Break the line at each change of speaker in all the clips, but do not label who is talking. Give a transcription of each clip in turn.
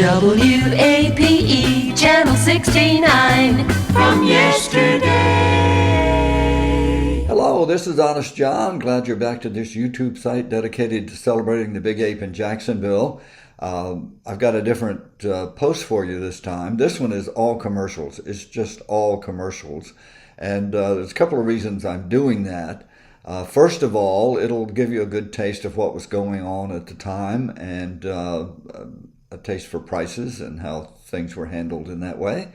WAPE, Channel 69, from yesterday.
Hello, this is Honest John. Glad you're back to this YouTube site dedicated to celebrating the Big Ape in Jacksonville. I've got a different post for you this time. This one is all commercials. It's just all commercials. And there's a couple of reasons I'm doing that. First of all, it'll give you a good taste of what was going on at the time and a taste for prices and how things were handled in that way.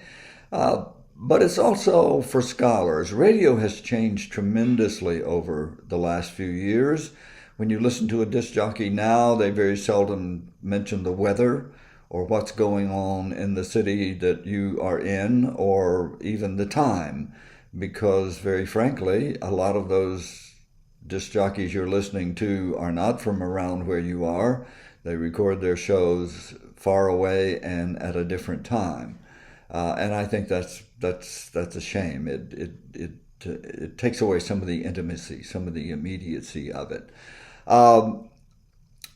But it's also for scholars. Radio has changed tremendously over the last few years. When you listen to a disc jockey now, they very seldom mention the weather or what's going on in the city that you are in or even the time, because very frankly, a lot of those disc jockeys you're listening to are not from around where you are. They record their shows far away and at a different time, and I think that's a shame. It takes away some of the intimacy, some of the immediacy of it.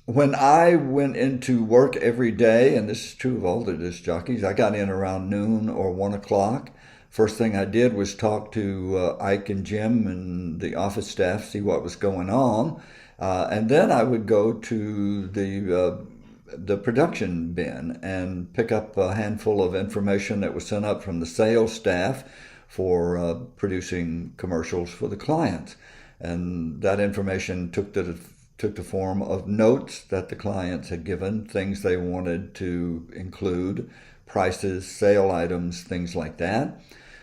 When I went into work every day, and this is true of all the disc jockeys, I got in around noon or 1 o'clock. First thing I did was talk to Ike and Jim and the office staff, see what was going on. And then I would go to the production bin and pick up a handful of information that was sent up from the sales staff for producing commercials for the clients. And that information took the form of notes that the clients had given, things they wanted to include, prices, sale items, things like that.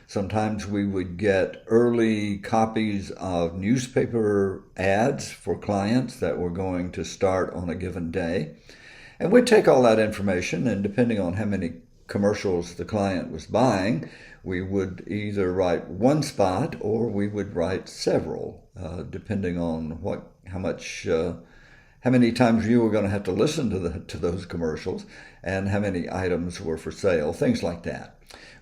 Sometimes we would get early copies of newspaper ads for clients that were going to start on a given day. And we'd take all that information, and depending on how many commercials the client was buying, we would either write one spot or we would write several, depending on how many times you were going to have to listen to those commercials and how many items were for sale, things like that.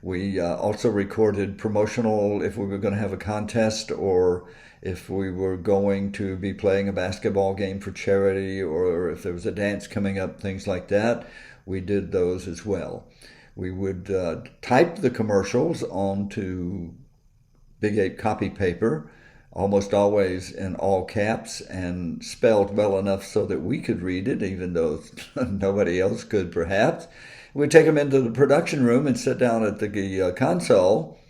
We also recorded promotional, if we were going to have a contest or if we were going to be playing a basketball game for charity or if there was a dance coming up, things like that. We did those as well. We would type the commercials onto Big Ape copy paper, almost always in all caps and spelled well enough so that we could read it, even though nobody else could perhaps. We'd take them into the production room and sit down at the console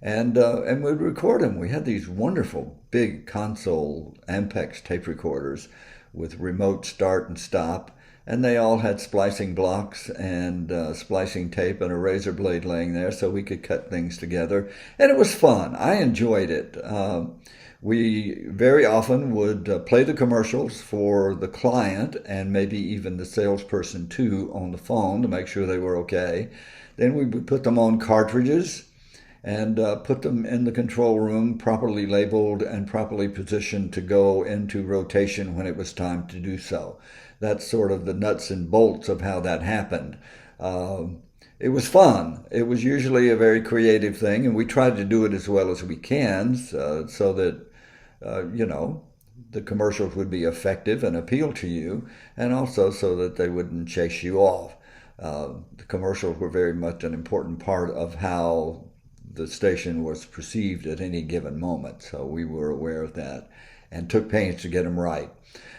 and we'd record them. We had these wonderful big console Ampex tape recorders with remote start and stop, and they all had splicing blocks and splicing tape and a razor blade laying there so we could cut things together. And it was fun. I enjoyed it. We very often would play the commercials for the client and maybe even the salesperson too on the phone to make sure they were okay. Then we would put them on cartridges and put them in the control room, properly labeled and properly positioned to go into rotation when it was time to do so. That's sort of the nuts and bolts of how that happened. It was fun. It was usually a very creative thing, and we tried to do it as well as we can so that, the commercials would be effective and appeal to you, and also so that they wouldn't chase you off. The commercials were very much an important part of how the station was perceived at any given moment, so we were aware of that and took pains to get them right.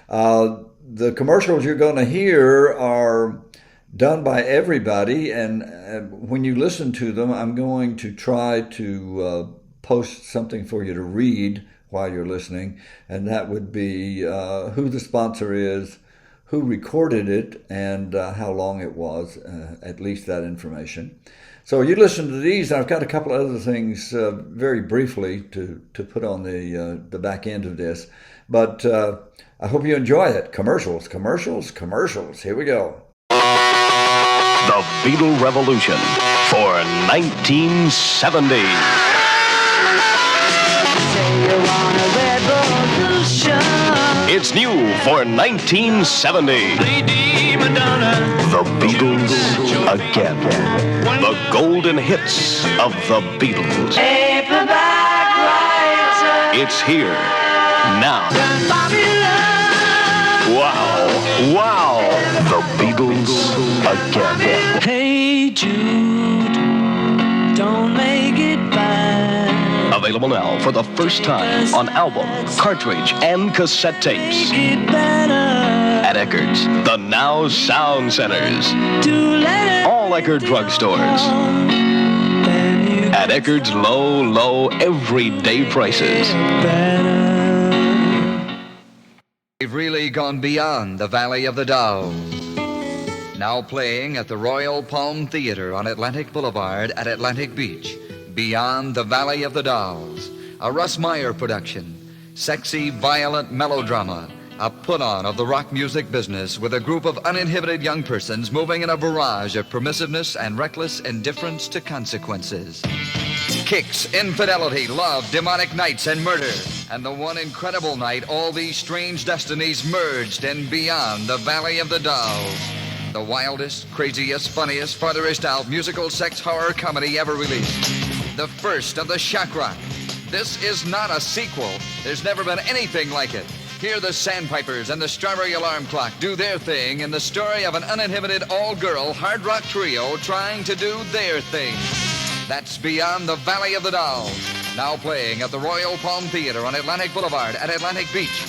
The commercials you're going to hear are done by everybody, and when you listen to them, I'm going to try to post something for you to read while you're listening, and that would be who the sponsor is, who recorded it, and how long it was, at least that information. So you listen to these. I've got a couple of other things very briefly to put on the back end of this, but I hope you enjoy it. Commercials, commercials, commercials. Here we go.
The Beatle Revolution for 1970. It's new for 1970. The Beatles again. The golden hits of the Beatles. It's here now. Wow, wow. The Beatles again.
Hey Jude, don't make it bad.
Available now for the first time on album, cartridge, and cassette tapes.
Make it better.
At ECKERDS, the Now Sound Centers.
To let it
All ECKERD drugstores.
then you
At ECKERDS, low, everyday prices.
better.
We've really gone beyond the Valley of the Dolls. Now playing at the Royal Palm Theater on Atlantic Boulevard at Atlantic Beach. Beyond the Valley of the Dolls. A Russ Meyer production. Sexy, violent melodrama. A put-on of the rock music business with a group of uninhibited young persons moving in a barrage of permissiveness and reckless indifference to consequences. Kicks, infidelity, love, demonic nights, and murder. And the one incredible night all these strange destinies merged in Beyond the Valley of the Dolls. The wildest, craziest, funniest, farthest out musical sex horror comedy ever released. The first of the shock rock. This is not a sequel. There's never been anything like it. Hear the Sandpipers and the Strawberry Alarm Clock do their thing in the story of an uninhibited all-girl hard rock trio trying to do their thing. That's Beyond the Valley of the Dolls. Now playing at the Royal Palm Theater on Atlantic Boulevard at Atlantic Beach.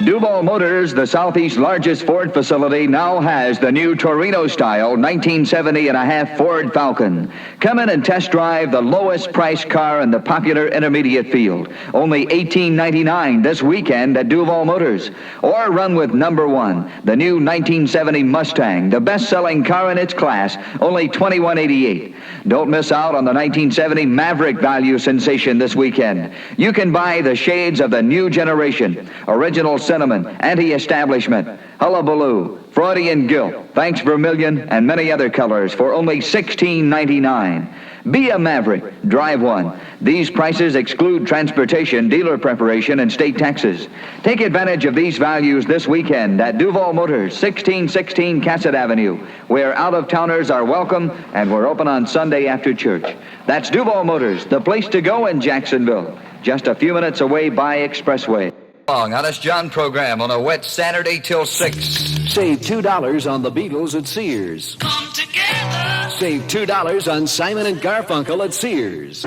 DUVAL Motors, the Southeast's largest Ford facility, now has the new Torino-style 1970.5 Ford Falcon. Come in and test drive the lowest priced car in the popular intermediate field. Only $18.99 this weekend at DUVAL Motors. Or run with number one, the new 1970 Mustang, the best-selling car in its class, only $21.88. Don't miss out on the 1970 Maverick value sensation this weekend. You can buy the shades of the new generation. Original Cinnamon, Anti-Establishment, Hullabaloo, Freudian Guilt, Thanks Vermilion, and many other colors for only $16.99. Be a Maverick. Drive one. These prices exclude transportation, dealer preparation, and state taxes. Take advantage of these values this weekend at DUVAL Motors, 1616 Cassett Avenue, where out-of-towners are welcome, and we're open on Sunday after church. That's DUVAL Motors, the place to go in Jacksonville. Just a few minutes away by Expressway.
Honest John program on a wet Saturday till 6.
Save $2 on the Beatles at Sears.
Come together.
Save $2 on Simon and Garfunkel at Sears.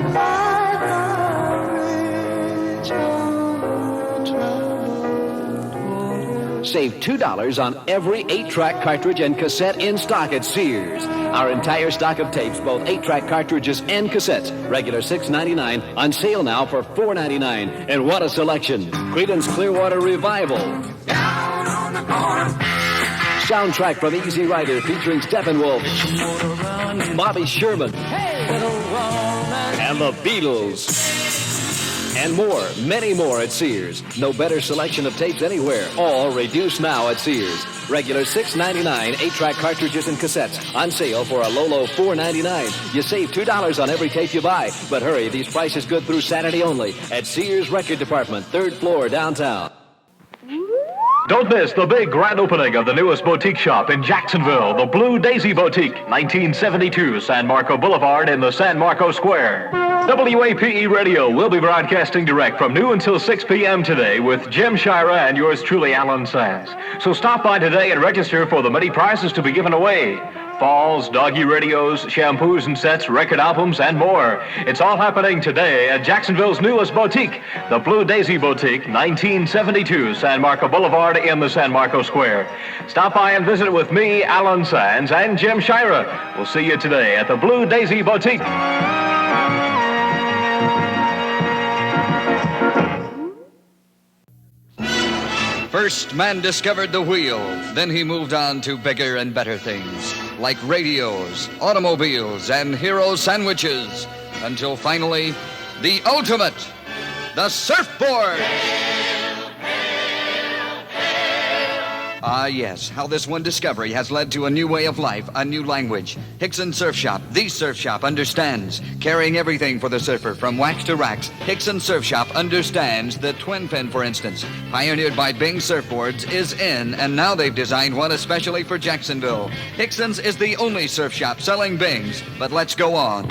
Save $2 on every 8-track cartridge and cassette in stock at Sears. Our entire stock of tapes, both 8-track cartridges and cassettes, regular $6.99, on sale now for $4.99. And what a selection! Creedence Clearwater Revival.
Down on the corner.
Soundtrack from Easy Rider featuring Steppenwolf, Bobby Sherman, and the Beatles. And more, many more at Sears. No better selection of tapes anywhere. All reduced now at Sears. Regular $6.99, 8-track cartridges and cassettes. On sale for a low $4.99. You save $2 on every tape you buy. But hurry, these prices good through Saturday only at Sears Record Department, 3rd floor downtown.
Don't miss the big grand opening of the newest boutique shop in Jacksonville, the Blue Daisy Boutique, 1972 San Marco Boulevard in the San Marco Square. WAPE Radio will be broadcasting direct from noon until 6 p.m. today with Jim SHIRAH and yours truly, Alan Sands. So stop by today and register for the many prizes to be given away. Falls, doggy radios, shampoos and sets, record albums, and more. It's all happening today at Jacksonville's newest boutique, the Blue Daisy Boutique, 1972 San Marco Boulevard in the San Marco Square. Stop by and visit with me, Alan Sands, and Jim SHIRAH. We'll see you today at the Blue Daisy Boutique.
First, man discovered the wheel. Then he moved on to bigger and better things, like radios, automobiles, and hero sandwiches, until finally, the ultimate, the surfboard. Ah, yes, how this one discovery has led to a new way of life, a new language. HIXON'S Surf Shop, the surf shop, understands. Carrying everything for the surfer, from wax to racks, HIXON'S Surf Shop understands. The twin fin, for instance, pioneered by Bing Surfboards, is in, and now they've designed one especially for Jacksonville. HIXON'S is the only surf shop selling Bings, but let's go on.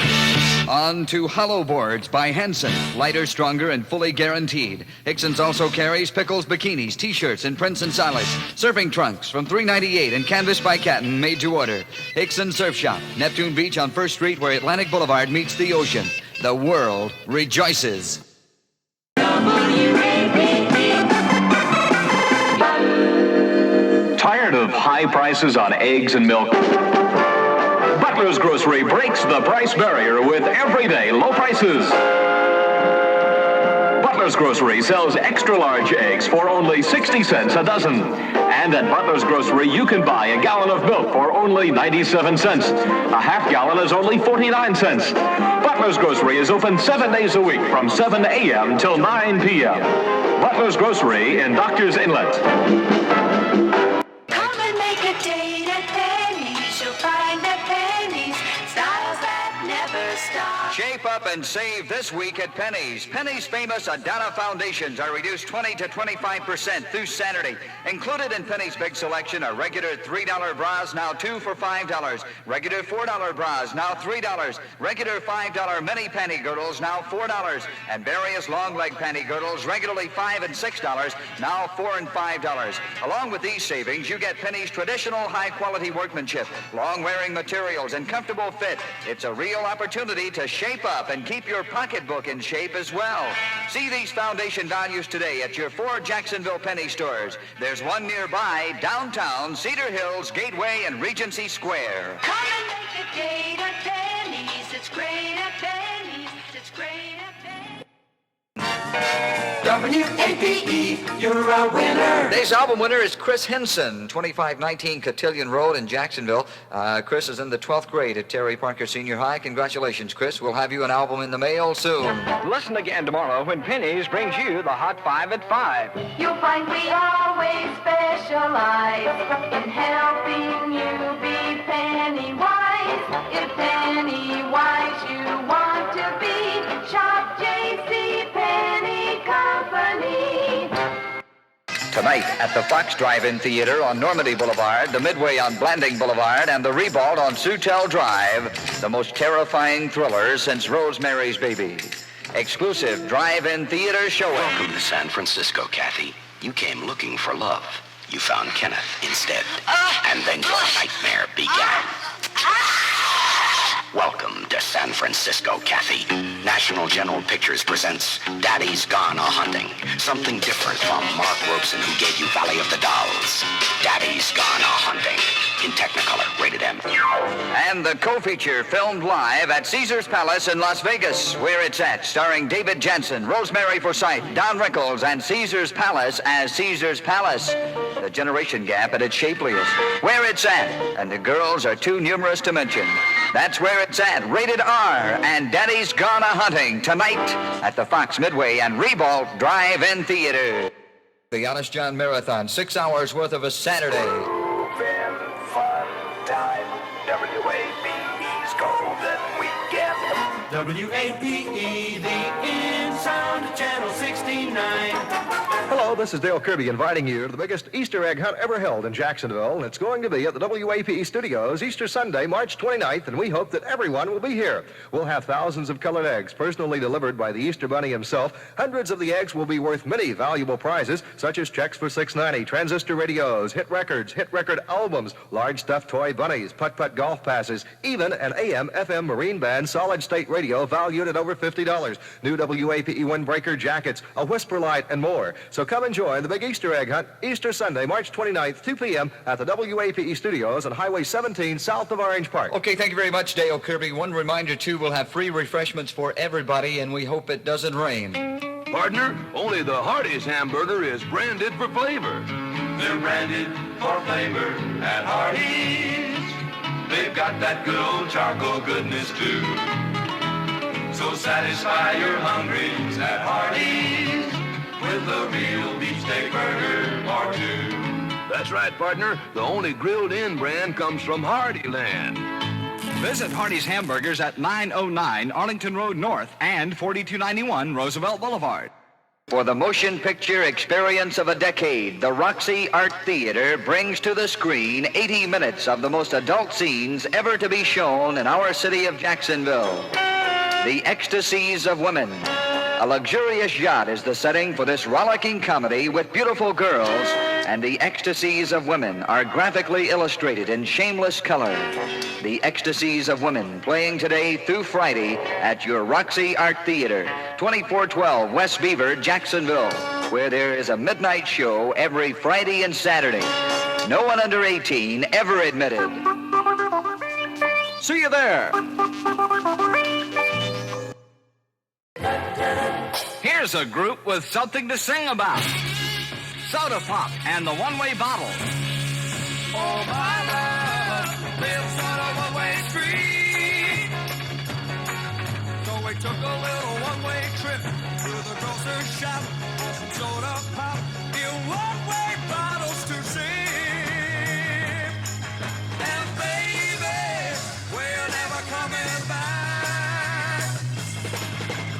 On to hollow boards by Henson. Lighter, stronger, and fully guaranteed. HIXON'S also carries pickles, bikinis, T-shirts, and prints and silas. Surfing trunks from $3.98 and canvas by Catton, made to order. HIXON'S Surf Shop, Neptune Beach on 1st Street where Atlantic Boulevard meets the ocean. The world rejoices.
Tired of high prices on eggs and milk? Butler's Grocery breaks the price barrier with everyday low prices. Butler's Grocery sells extra large eggs for only 60 cents a dozen. And at Butler's Grocery, you can buy a gallon of milk for only 97 cents. A half gallon is only 49 cents. Butler's Grocery is open 7 days a week from 7 a.m. till 9 p.m. Butler's Grocery in Doctor's Inlet.
Come and make a date at Penny's. You'll find that Penny's styles that never stop.
Shape up and save this week at Penny's. Penny's famous Adana foundations are reduced 20 to 25% through Saturday. Included in Penny's big selection are regular $3 bras, now 2 for $5. Regular $4 bras, now $3. Regular $5 mini panty girdles, now $4. And various long leg panty girdles, regularly $5 and $6, now $4 and $5. Along with these savings, you get Penny's traditional high quality workmanship, long wearing materials, and comfortable fit. It's a real opportunity to shape up and keep your pocketbook in shape as well. See these foundation values today at your 4 Jacksonville Penny stores. There's one nearby, downtown, Cedar Hills, Gateway, and Regency Square.
Come and make a date at Penny's. It's great at Penny's. It's great at Penny's.
WAPE, you're a winner.
Today's album winner is Chris Henson, 2519 Cotillion Road in Jacksonville. Chris is in the 12th grade at Terry Parker Senior High. Congratulations, Chris. We'll have you an album in the mail soon.
Listen again tomorrow when Penny's brings you the Hot 5 at 5.
You'll find we always specialize in helping you be penny wise. If penny wise you want to be, shop J.C. Penney Company.
Tonight at the Fox Drive-In Theater on Normandy Boulevard, the Midway on Blanding Boulevard, and the REBAULT on Sutel Drive, the most terrifying thriller since Rosemary's Baby. Exclusive drive-in theater showing.
Welcome to San Francisco, Kathy. You came looking for love. You found Kenneth instead. And then your nightmare began. Welcome to San Francisco, Kathy. National General Pictures presents Daddy's Gone A-Hunting. Something different from Mark Robeson, who gave you Valley of the Dolls. Daddy's Gone A-Hunting. In Technicolor, rated M.
And the co-feature filmed live at Caesar's Palace in Las Vegas, Where It's At, starring David Jensen, Rosemary Forsythe, Don Rickles, and Caesar's Palace as Caesar's Palace. The generation gap at its shapeliest. Where It's At, and the girls are too numerous to mention. That's Where It's At, rated R, and Daddy's Gone A-Hunting tonight at the Fox Midway and REBAULT Drive-In Theater. The Honest John Marathon, 6 hours worth of a Saturday.
Fun time. WAPE's Golden Weekend. WAPE, the in sound, channel 69.
Hello, this is Dale Kirby inviting you to the biggest Easter egg hunt ever held in Jacksonville, and it's going to be at the WAPE Studios Easter Sunday, March 29th, and we hope that everyone will be here. We'll have thousands of colored eggs personally delivered by the Easter Bunny himself. Hundreds of the eggs will be worth many valuable prizes, such as checks for $6.90, transistor radios, hit records, hit record albums, large stuffed toy bunnies, putt-putt golf passes, even an AM/FM Marine Band solid-state radio valued at over $50, new WAPE windbreaker jackets, a whisper light, and more. So come and join the big Easter egg hunt Easter Sunday, March 29th, 2 p.m. at the WAPE Studios on Highway 17 south of Orange Park.
Okay, thank you very much, Dale Kirby. One reminder, too, we'll have free refreshments for everybody, and we hope it doesn't rain.
Partner, only the Hardee'S hamburger is branded for flavor.
They're branded for flavor at Hardee's. They've got that good old charcoal goodness too. So satisfy your hungries at Hardee's with a real beefsteak burger or two.
That's right, partner. The only grilled-in brand comes from Hardeeland.
Visit Hardee's Hamburgers at 909 Arlington Road North and 4291 Roosevelt Boulevard.
For the motion picture experience of a decade, the ROXY Art Theater brings to the screen 80 minutes of the most adult scenes ever to be shown in our city of Jacksonville. The Ecstasies of Women. A luxurious yacht is the setting for this rollicking comedy with beautiful girls, and the ecstasies of women are graphically illustrated in shameless color. The Ecstasies of Women, playing today through Friday at your ROXY Art Theater, 2412 West Beaver, Jacksonville, where there is a midnight show every Friday and Saturday. No one under 18 ever admitted. See you there.
Here's a group with something to sing about. Soda Pop and the One-Way Bottle.
Oh, my love lives on a one-way street. So we took a little one-way trip to the grocery shop for some soda pop in one-way bottles to sip. And baby, we're never coming back.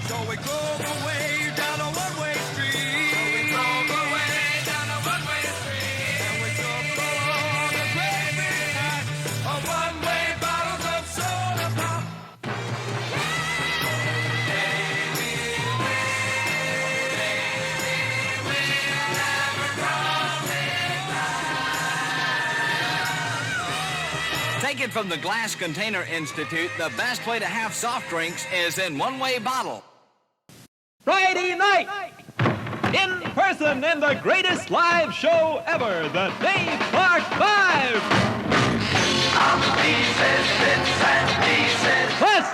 So we drove away down a one-way street. So we drove away down a one-way street. And we took along a great big pack of one-way bottles of soda pop.
Taken from the Glass Container Institute, the best way to have soft drinks is in One-Way Bottle.
Friday night, in person in the greatest live show ever, the Dave Clark 5. Plus,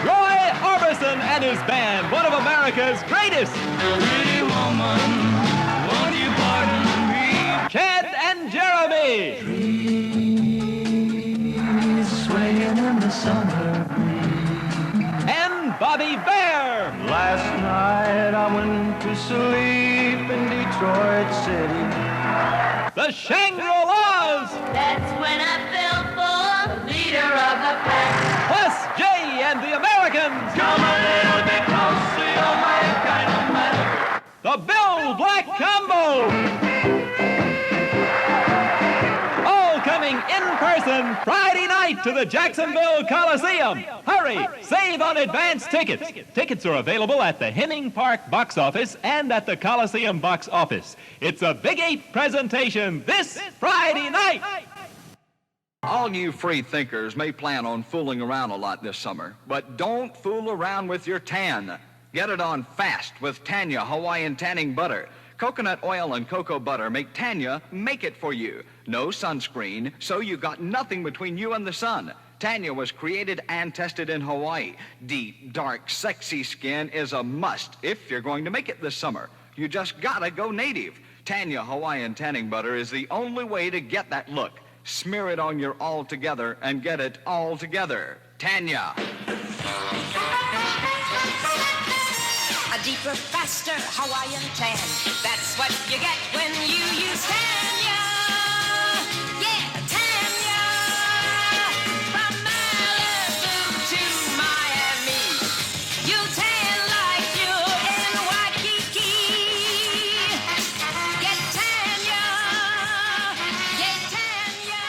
Roy Orbison and his band, one of America's greatest.
Pretty woman, won't you pardon me?
Chad and Jeremy.
Trees swaying in the summer.
And Bobby Bear.
Last night I went to sleep in Detroit City.
The Shangri-Las.
That's when I fell for the leader of the pack.
Plus Jay and the Americans.
Come a little bit closer, you're my kind of man.
The Bill Black Combo. All coming in person Friday night to the Jacksonville Coliseum. Hurry, save on advance tickets. Tickets are available at the Henning Park box office and at the Coliseum box office. It's a Big Ape presentation this Friday night.
All you free thinkers may plan on fooling around a lot this summer, but don't fool around with your tan. Get it on fast with Tanya Hawaiian Tanning Butter. Coconut oil and cocoa butter make Tanya make it for you. No sunscreen, so you got nothing between you and the sun. Tanya was created and tested in Hawaii. Deep, dark, sexy skin is a must if you're going to make it this summer. You just gotta go native. Tanya Hawaiian Tanning Butter is the only way to get that look. Smear it on your all together and get it all together. Tanya.
A deeper, faster Hawaiian tan. That's what you get when you use Tanya. Yeah, Tanya. From Malibu to Miami. You tan like you're in Waikiki. Get Tanya. Get Tanya.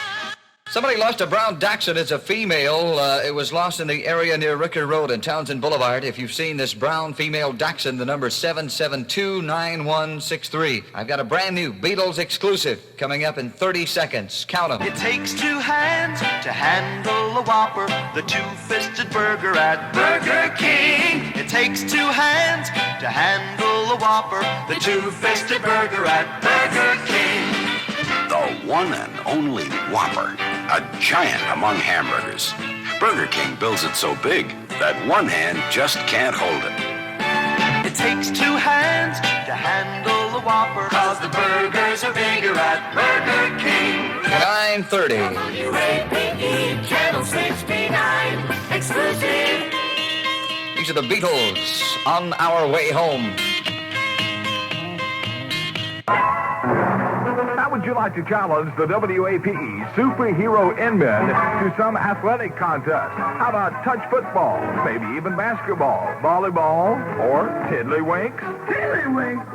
Somebody lost a brown dachshund. It's a female. It was lost in the area near Ricker Road and Townsend Boulevard. If you've seen this brown female dachshund, the number is 772-9163. I've got a brand new Beatles exclusive coming up in 30 seconds. Count them.
It takes two hands to handle a Whopper, the two-fisted burger at Burger King. It takes two hands to handle a Whopper, the two-fisted burger at Burger King.
The one and only Whopper, a giant among hamburgers. Burger King builds it so big that one hand just can't hold it.
It takes two hands to handle a Whopper, 'cause the burgers are bigger at Burger King.
9:30.
WAPE, Channel 69, exclusive.
These are the Beatles on our way home.
How would you like to challenge the WAPE Superhero Inmen to some athletic contest? How about touch football, maybe even basketball, volleyball, or tiddlywinks? Tiddlywinks?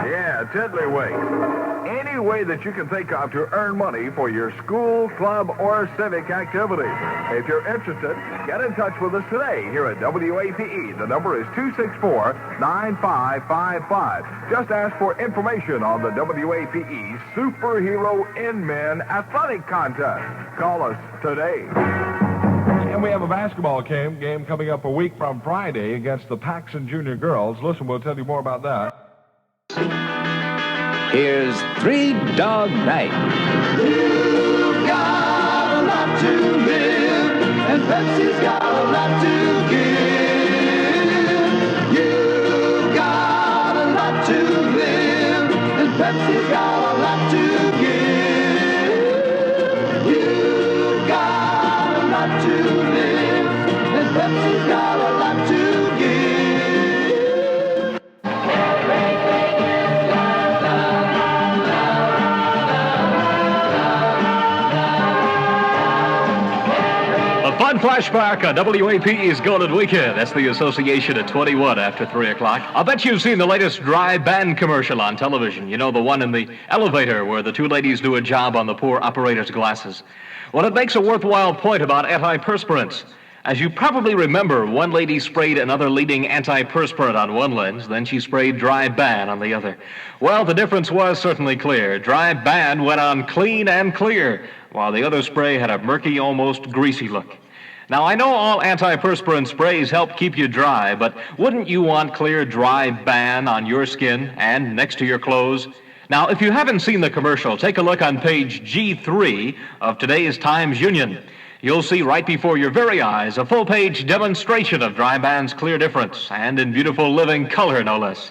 Yeah, tiddlywinks. Any
way that you can think of to earn money for your school, club, or civic activity. If you're interested, get in touch with us today here at WAPE. The number is 264-9555. Just ask for information on the WAPE Superhero In-Men Athletic Contest. Call us today.
And we have a basketball game coming up a week from Friday against the Paxson Junior Girls. Listen, we'll tell you more about that.
Here's Three Dog Night.
You've got a lot to live, and Pepsi's got a lot to give. You've got a lot to live, and Pepsi's got a lot to give. You've got a lot to live, and Pepsi's got a lot to give.
Fun flashback on WAPE's Golden Weekend. That's the association at 21 after 3 o'clock. I'll bet you've seen the latest dry band commercial on television. You know, the one in the elevator where the two ladies do a job on the poor operator's glasses. Well, it makes a worthwhile point about antiperspirants. As you probably remember, one lady sprayed another leading antiperspirant on one lens, then she sprayed dry band on the other. Well, the difference was certainly clear. Dry band went on clean and clear, while the other spray had a murky, almost greasy look. Now, I know all antiperspirant sprays help keep you dry, but wouldn't you want clear, dry band on your skin and next to your clothes? Now, if you haven't seen the commercial, take a look on page G3 of today's Times Union. You'll see right before your very eyes a full-page demonstration of dry band's clear difference, and in beautiful living color, no less.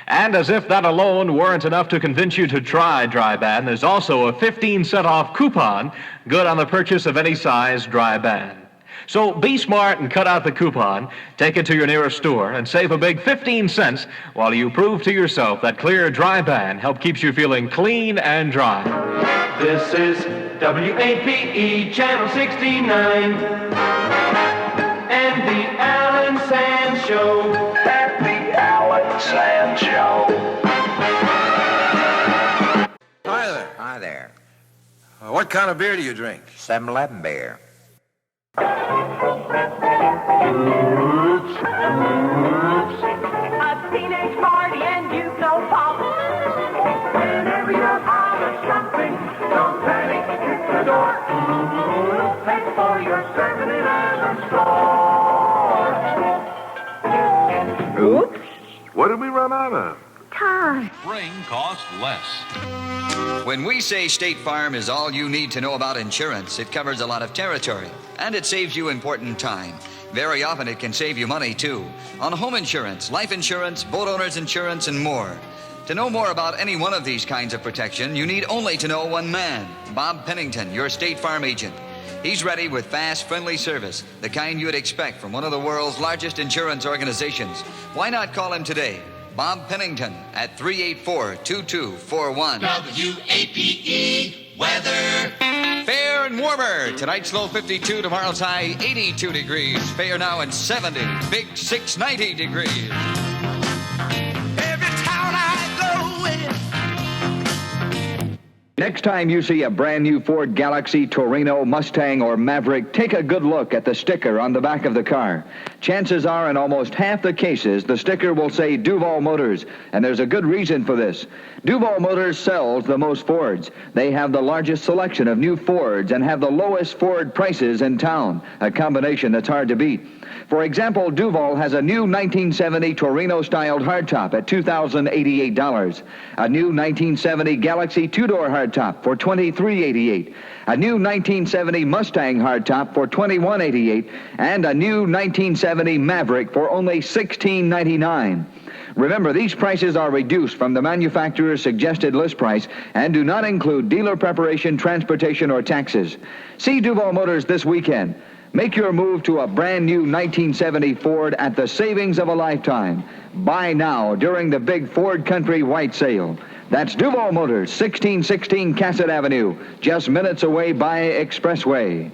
And as if that alone weren't enough to convince you to try dry band, there's also a 15-cent off coupon good on the purchase of any size dry band. So be smart and cut out the coupon, take it to your nearest store, and save a big 15 cents while you prove to yourself that clear dry band keeps you feeling clean and dry.
This is WAPE Channel 69 and the Alan Sands Show. And the Alan Sands Show.
Hi there. Hi there. What kind of beer do you drink? 7-Eleven beer.
A teenage party and you've no pop. Whenever you're out of something, don't panic, kick the door. Thanks for your serving it at the store.
Oops. What did we run out of?
Time.
Spring costs less. When we say State Farm is all you need to know about insurance, it covers a lot of territory, and it saves you important time. Very often it can save you money, too, on home insurance, life insurance, boat owner's insurance, and more. To know more about any one of these kinds of protection, you need only to know one man, Bob Pennington, your State Farm agent. He's ready with fast, friendly service, the kind you'd expect from one of the world's largest insurance organizations. Why not call him today? Bob Pennington at 384-2241.
WAPE weather.
Fair and warmer. Tonight's low 52, tomorrow's high 82 degrees. Fair now at 70, big 690 degrees.
Every town I go in.
Next time you see a brand new Ford Galaxy, Torino, Mustang, or Maverick, take a good look at the sticker on the back of the car. Chances are in almost half the cases, the sticker will say DUVAL Motors, and there's a good reason for this. DUVAL Motors sells the most Fords. They have the largest selection of new Fords and have the lowest Ford prices in town, a combination that's hard to beat. For example, DUVAL has a new 1970 Torino-styled hardtop at $2,088. A new 1970 Galaxy two-door hardtop for $2,388. A new 1970 Mustang hardtop for $2,188. And a new 1970 Maverick for only $1,699. Remember, these prices are reduced from the manufacturer's suggested list price and do not include dealer preparation, transportation, or taxes. See DUVAL Motors this weekend. Make your move to a brand new 1970 Ford at the savings of a lifetime. Buy now during the big Ford Country White Sale. That's DUVAL Motors, 1616 Cassett Avenue, just minutes away by Expressway.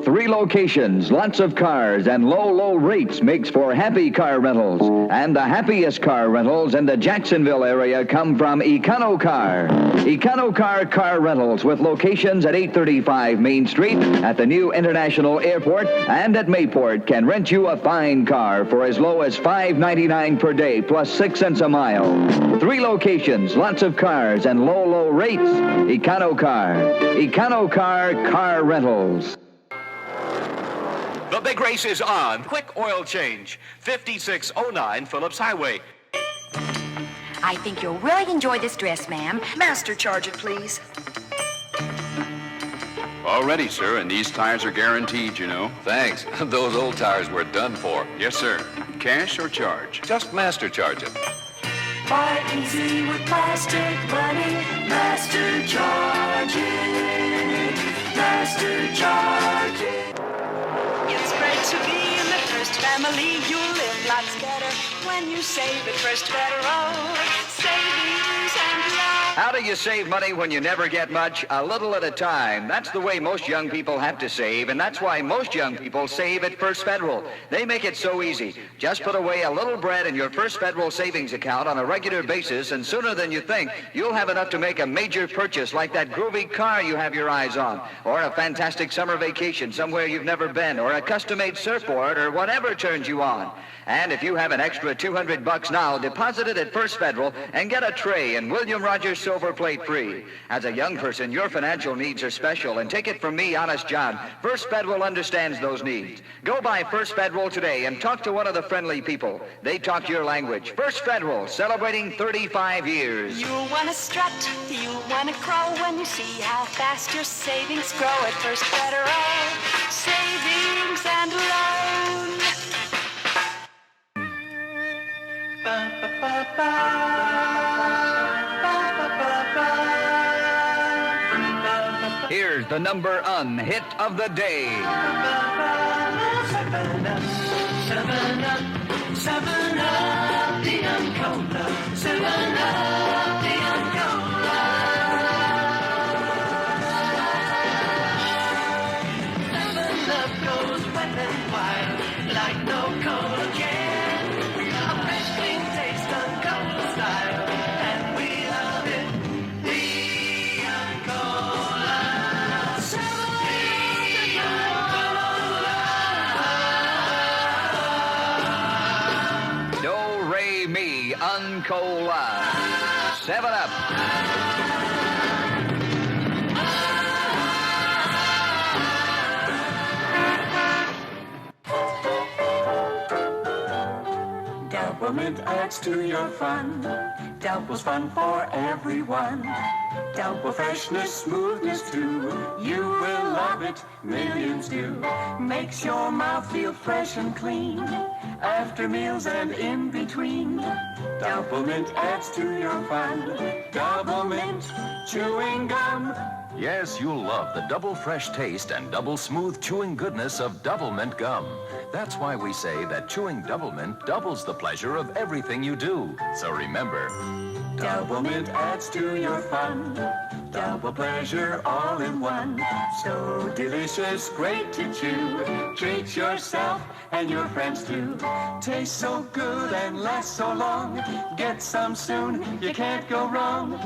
3 locations, lots of cars, and low rates makes for happy car rentals. And the happiest car rentals in the Jacksonville area come from ECONOCAR. ECONOCAR car rentals with locations at 835 Main Street, at the new International Airport, and at Mayport can rent you a fine car for as low as $5.99 per day plus 6 cents a mile. 3 locations, lots of cars, and low rates. ECONOCAR. ECONOCAR Car Rentals.
The big race is on. Quick oil change. 5609 Phillips Highway.
I think you'll really enjoy this dress, ma'am. Master, charge it, please.
All ready, sir, and these tires are guaranteed, you know.
Thanks. Those old tires were done for.
Yes, sir. Cash or charge?
Just master charge it.
Buy easy with plastic money. Master charge it. Master charge it.
It's great to be in the first family. You live lots better when you save at First Federal. Savings and love.
How do you save money when you never get much? A little at a time. That's the way most young people have to save, and that's why most young people save at First Federal. They make it so easy. Just put away a little bread in your First Federal savings account on a regular basis, and sooner than you think, you'll have enough to make a major purchase like that groovy car you have your eyes on, or a fantastic summer vacation somewhere you've never been, or a custom-made surfboard, or whatever turns you on. And if you have an extra $200 now, deposit it at First Federal and get a tray and William Rogers silver plate free. As a young person, your financial needs are special, and take it from me, Honest John, First Federal understands those needs. Go by First Federal today and talk to one of the friendly people. They talk your language. First Federal, celebrating 35 years.
You'll want to strut, you'll want to crow when you see how fast your savings grow at First Federal. Savings and loan.
Here's the #1 hit of the day.
7 up, 7 up, 7 up, the UNCOLA. 7 up, the UNCOLA. 7 up goes wet and wild, like no cola can. A fresh, clean taste, UNCOLA style, and we love it. The UNCOLA. 7 up, the UNCOLA.
Do, re, mi, UNCOLA. 7 Up.
Doublemint adds to your fun. Double's fun for everyone. Double freshness, smoothness too. You will love it, millions do. Makes your mouth feel fresh and clean after meals and in between. Doublemint adds to your fun. Doublemint chewing gum.
Yes, you'll love the double fresh taste and double smooth chewing goodness of Doublemint gum. That's why we say that chewing Doublemint doubles the pleasure of everything you do. So remember,
Doublemint adds to your fun. Double pleasure all in one. So delicious, great to chew. Treat yourself and your friends too. Tastes so good and lasts so long. Get some soon, you can't go wrong.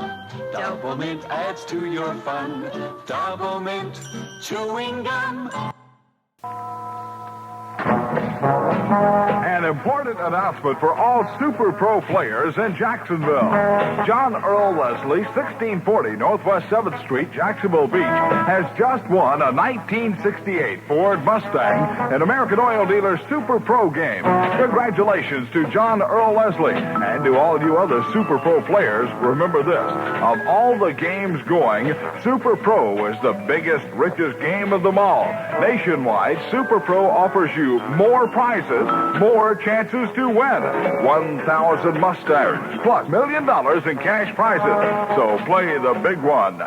Doublemint adds to your fun. Doublemint chewing gum.
An important announcement for all Super Pro players in Jacksonville. John Earl Leslie, 1640 Northwest 7th Street, Jacksonville Beach, has just won a 1968 Ford Mustang in American Oil Dealer's Super Pro game. Congratulations to John Earl Leslie. And to all you other Super Pro players, remember this. Of all the games going, Super Pro is the biggest, richest game of them all. Nationwide, Super Pro offers you more prizes, more chances to win. 1,000 Mustangs, plus $1 million in cash prizes. So play the big one.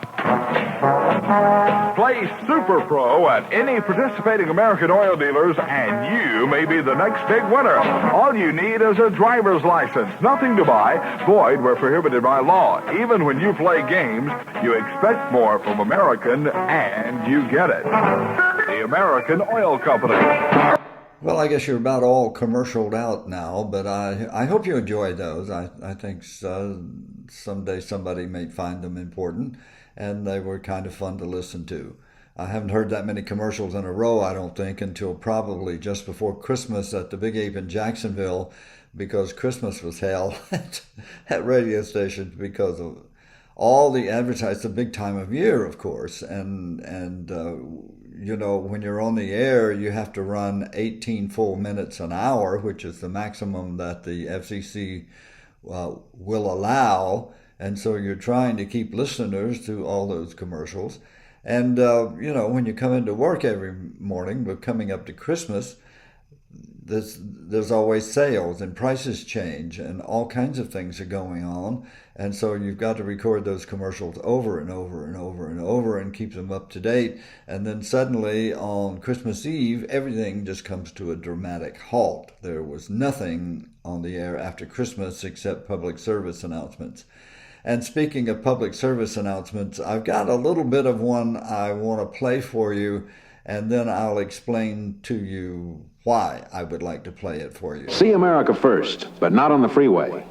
Play Super Pro at any participating American Oil dealers, and you may be the next big winner. All you need is a driver's license. Nothing to buy. Void where prohibited by law. Even when you play games, you expect more from American, and you get it. The the American Oil Company.
Well, I guess you're about all commercialed out now, but I hope you enjoyed those. I think someday somebody may find them important, and they were kind of fun to listen to. I haven't heard that many commercials in a row, I don't think, until probably just before Christmas at the Big Ape in Jacksonville, because Christmas was hell at radio stations because of all the advertising. It's a big time of year, of course, and you know, when you're on the air, you have to run 18 full minutes an hour, which is the maximum that the FCC will allow. And so you're trying to keep listeners to all those commercials. And, you know, when you come into work every morning, but coming up to Christmas, there's always sales and prices change and all kinds of things are going on. And so you've got to record those commercials over and over and over and over and keep them up to date. And then suddenly on Christmas Eve, everything just comes to a dramatic halt. There was nothing on the air after Christmas except public service announcements. And speaking of public service announcements, I've got a little bit of one I want to play for you, and then I'll explain to you why I would like to play it for you.
See America first, but not on the freeway.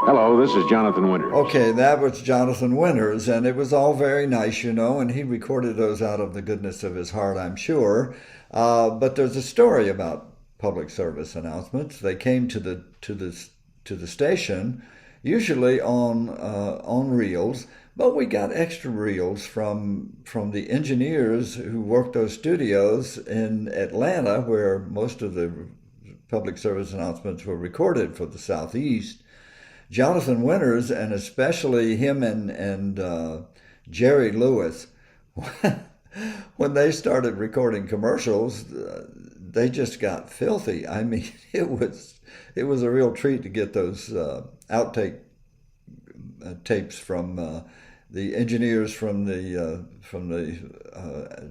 Hello, this is Jonathan Winters.
Okay, that was Jonathan Winters, and it was all very nice, you know, and he recorded those out of the goodness of his heart, I'm sure. But there's a story about public service announcements. They came to the station, usually on reels, but we got extra reels from the engineers who worked those studios in Atlanta, where most of the public service announcements were recorded for the Southeast. Jonathan Winters, and especially him and Jerry Lewis, when they started recording commercials, they just got filthy. I mean, it was a real treat to get those outtake tapes from the engineers from the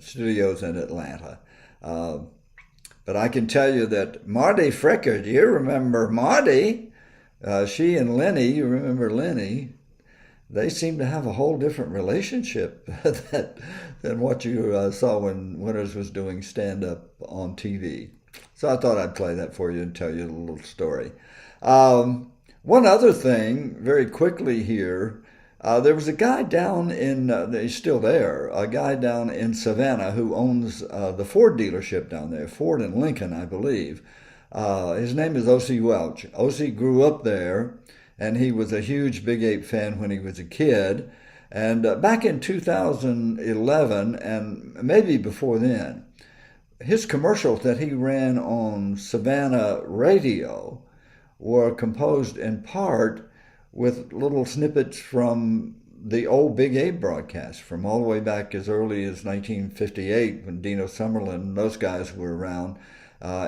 studios in Atlanta. But I can tell you that Marty Fricker, do you remember Marty? She and Lenny, you remember Lenny? They seem to have a whole different relationship than what you saw when Winters was doing stand-up on TV. So I thought I'd play that for you and tell you a little story. One other thing, very quickly here, there was a guy down in, he's still there, a guy down in Savannah who owns the Ford dealership down there, Ford and Lincoln, I believe. His name is O.C. Welch. O.C. grew up there, and he was a huge Big Ape fan when he was a kid. And back in 2011, and maybe before then, his commercials that he ran on Savannah radio were composed in part with little snippets from the old Big Ape broadcast from all the way back as early as 1958 when Dino Summerlin and those guys were around,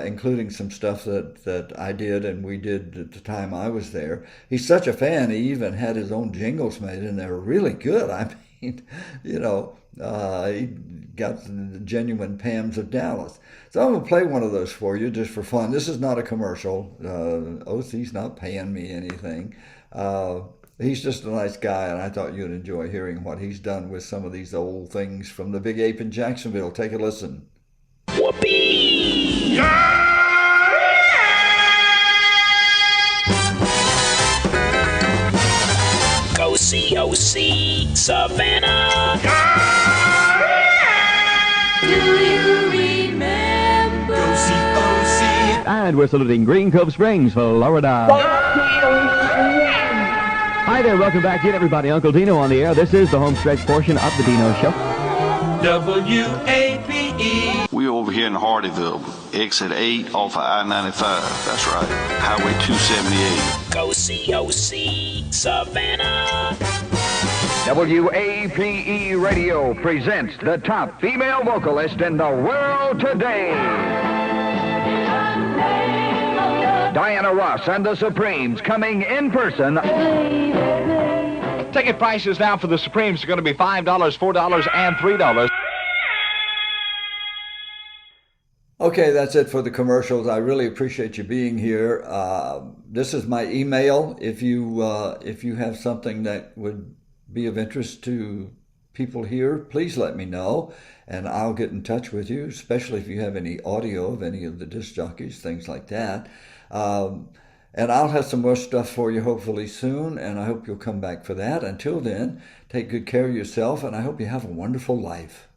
including some stuff that I did and we did at the time I was there. He's such a fan, he even had his own jingles made, and they were really good. I mean, you know, he got the genuine Pams of Dallas. So I'm going to play one of those for you just for fun. This is not a commercial. OC's not paying me anything. He's just a nice guy, and I thought you'd enjoy hearing what he's done with some of these old things from the Big Ape in Jacksonville. Take a listen.
Whoopee! Go see OC Savannah. Do you remember? Go see OC.
And we're saluting Green Cove Springs, Florida. Hi there, welcome back in, everybody. Uncle Dino on the air. This is the home stretch portion of the Dino Show.
WAPE. We're over here in Hardeeville, exit 8 off of I-95. That's right, Highway 278.
Go see OC Savannah.
WAPE Radio presents the top female vocalist in the world today. Diana Ross and the Supremes coming in person.
Ticket prices now for the Supremes are going to be $5, $4, and $3.
Okay, that's it for the commercials. I really appreciate you being here. This is my email. If you have something that would be of interest to people here, please let me know, and I'll get in touch with you, especially if you have any audio of any of the disc jockeys, things like that. And I'll have some more stuff for you hopefully soon, and I hope you'll come back for that. Until then, take good care of yourself, and I hope you have a wonderful life.